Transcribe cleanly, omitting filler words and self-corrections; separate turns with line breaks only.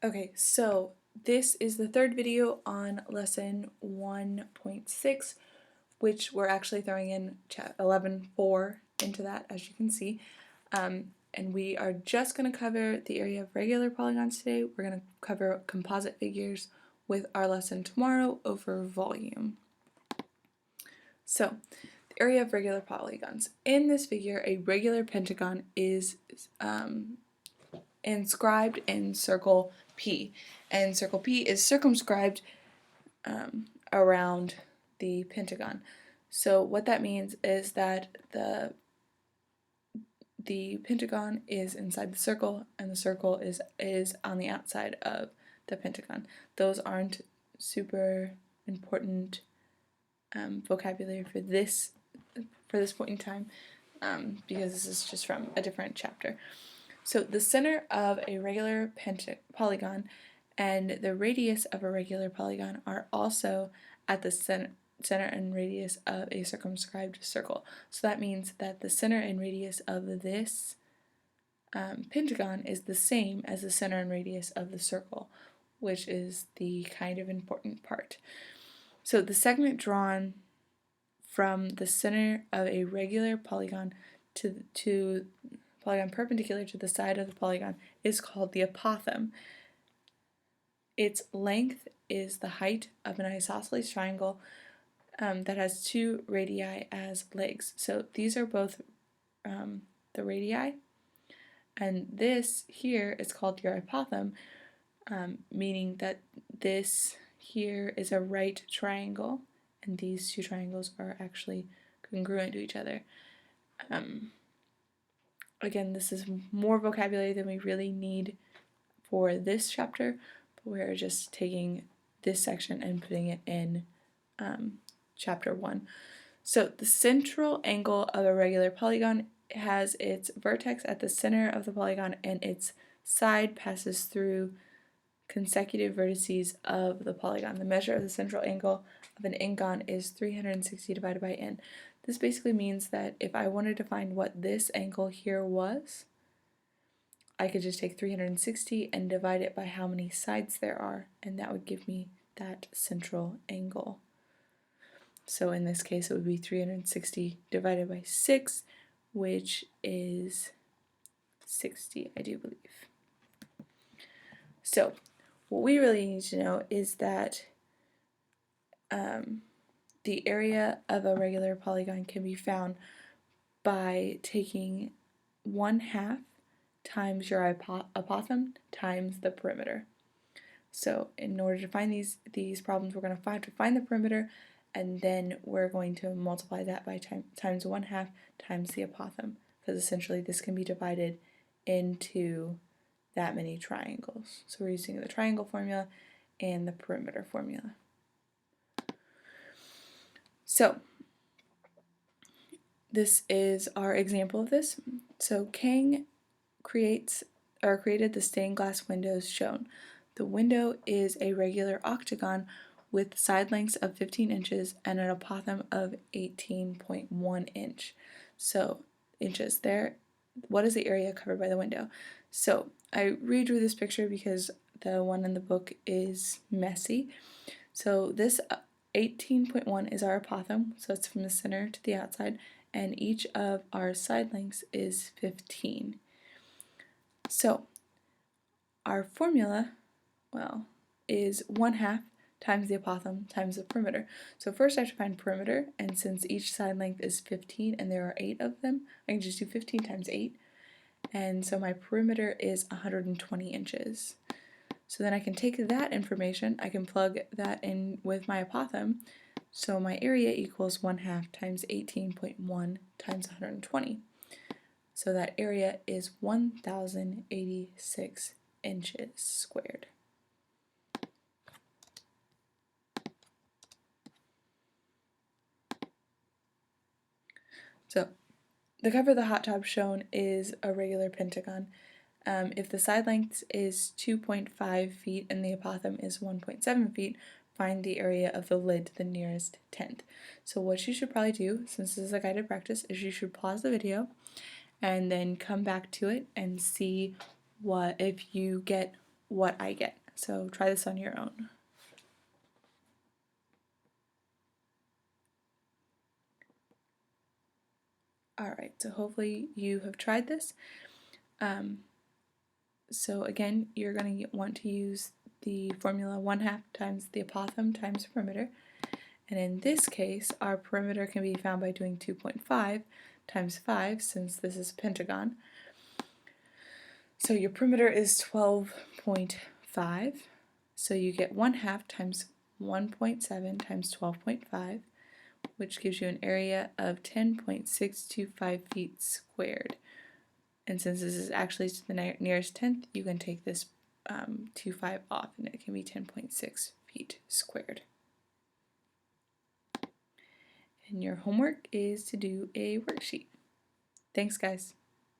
Okay, so this is the third video on lesson 1.6, which we're actually throwing in 11.4 into that, as you can see. And we are just going to cover the area of regular polygons today. We're going to cover composite figures with our lesson tomorrow over volume. So, the area of regular polygons. In this figure, a regular pentagon is inscribed in circle P, and circle P is circumscribed around the pentagon. So what that means is that the pentagon is inside the circle and the circle is on the outside of the pentagon. Those aren't super important vocabulary for this point in time because this is just from a different chapter. So the center of a regular polygon and the radius of a regular polygon are also at the center and radius of a circumscribed circle. So that means that the center and radius of this pentagon is the same as the center and radius of the circle, which is the kind of important part. So the segment drawn from the center of a regular polygon to polygon perpendicular to the side of the polygon is called the apothem. Its length is the height of an isosceles triangle that has two radii as legs. So these are both the radii, and this here is called your apothem, meaning that this here is a right triangle, and these two triangles are actually congruent to each other. Again, this is more vocabulary than we really need for this chapter, but we're just taking this section and putting it in chapter 1. So the central angle of a regular polygon has its vertex at the center of the polygon and its side passes through consecutive vertices of the polygon. The measure of the central angle of an n-gon is 360 divided by n. This basically means that if I wanted to find what this angle here was, I could just take 360 and divide it by how many sides there are, and that would give me that central angle. So in this case, it would be 360 divided by 6, which is 60, I do believe. So what we really need to know is that the area of a regular polygon can be found by taking 1/2 times your apothem times the perimeter. So in order to find these problems, we're going to have to find the perimeter, and then we're going to multiply that by times 1/2 times the apothem, because essentially this can be divided into that many triangles. So we're using the triangle formula and the perimeter formula. So this is our example of this. So Kang created the stained glass windows shown. The window is a regular octagon with side lengths of 15 inches and an apothem of 18.1 inch. So inches there. What is the area covered by the window? So I redrew this picture because the one in the book is messy. So this 18.1 is our apothem, so it's from the center to the outside, and each of our side lengths is 15. So our formula, well, is 1/2 times the apothem times the perimeter. So first I have to find perimeter, and since each side length is 15 and there are 8 of them, I can just do 15 times 8. And so my perimeter is 120 inches. So then I can take that information, I can plug that in with my apothem, so my area equals 1/2 times 18.1 times 120. So that area is 1,086 inches squared. So the cover of the hot tub shown is a regular pentagon. If the side length is 2.5 feet and the apothem is 1.7 feet, find the area of the lid to the nearest tenth. So what you should probably do, since this is a guided practice, is you should pause the video and then come back to it and see what if you get what I get. So try this on your own. Alright, so hopefully you have tried this. So again, you're going to want to use the formula 1/2 times the apothem times perimeter. And in this case, our perimeter can be found by doing 2.5 times 5, since this is a pentagon. So your perimeter is 12.5. So you get 1/2 times 1.7 times 12.5, which gives you an area of 10.625 feet squared. And since this is actually to the nearest tenth, you can take this 2.5 off, and it can be 10.6 feet squared. And your homework is to do a worksheet. Thanks, guys.